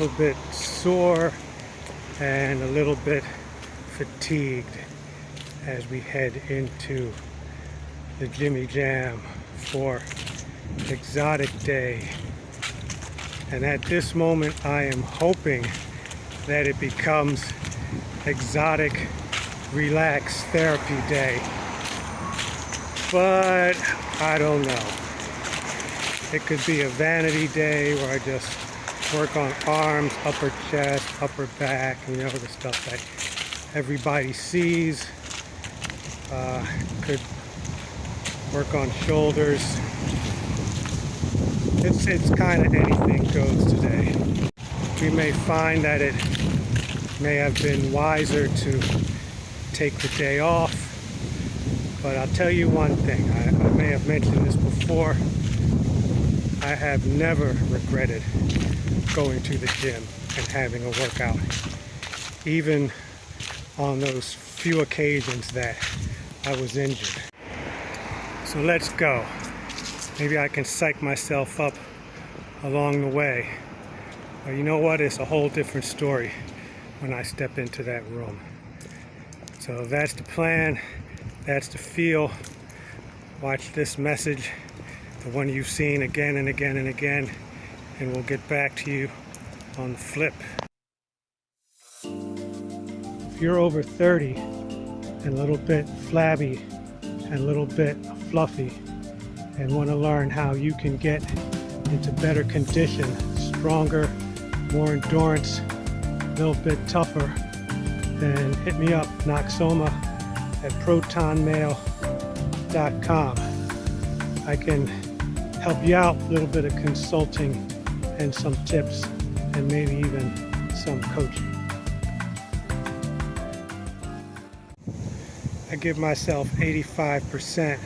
little bit sore and a little bit fatigued as we head into the Jimmy Jam for Exotic Day. And at this moment I am hoping that it becomes Exotic Relax Therapy Day, but I don't know. It could be a vanity day where I just work on arms, upper chest, upper back, you know, the stuff that everybody sees. Could work on shoulders. It's kind of anything goes today. We may find that it may have been wiser to take the day off, but I'll tell you one thing. I may have mentioned this before. I have never regretted going to the gym and having a workout, even on those few occasions that I was injured. So let's go. Maybe I can psych myself up along the way. But you know what? It's a whole different story when I step into that room. So that's the plan. That's the feel. Watch this message, the one you've seen again and again and again, and we'll get back to you on the flip. If you're over 30 and a little bit flabby and a little bit fluffy and want to learn how you can get into better condition, stronger, more endurance, a little bit tougher, then hit me up, Noxoma at protonmail.com. I can help you out, a little bit of consulting and some tips and maybe even some coaching. I give myself 85%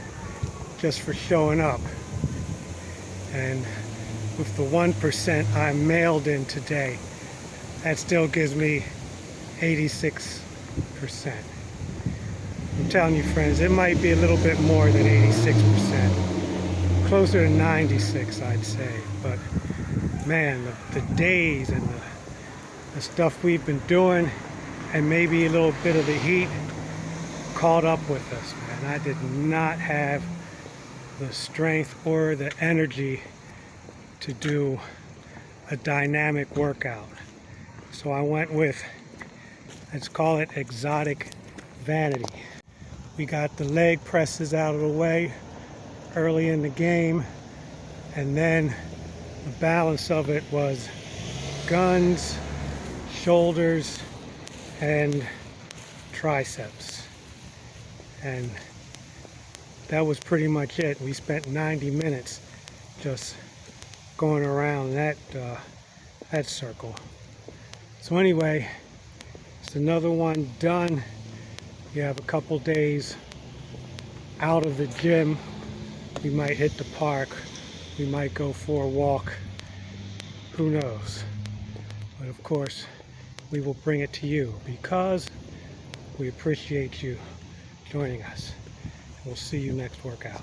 just for showing up, and with the 1% I mailed in today, that still gives me 86%. I'm telling you, friends, it might be a little bit more than 86%, closer to 96, I'd say. But man, the days and the stuff we've been doing, and maybe a little bit of the heat caught up with us, man. I did not have the strength or the energy to do a dynamic workout. So I went with, let's call it exotic vanity. We got the leg presses out of the way early in the game, and then the balance of it was guns, shoulders, and triceps. And that was pretty much it. We spent 90 minutes just going around that circle. So anyway, it's another one done. You have a couple days out of the gym. We might hit the park. We might go for a walk. Who knows? But of course, we will bring it to you because we appreciate you joining us. We'll see you next workout.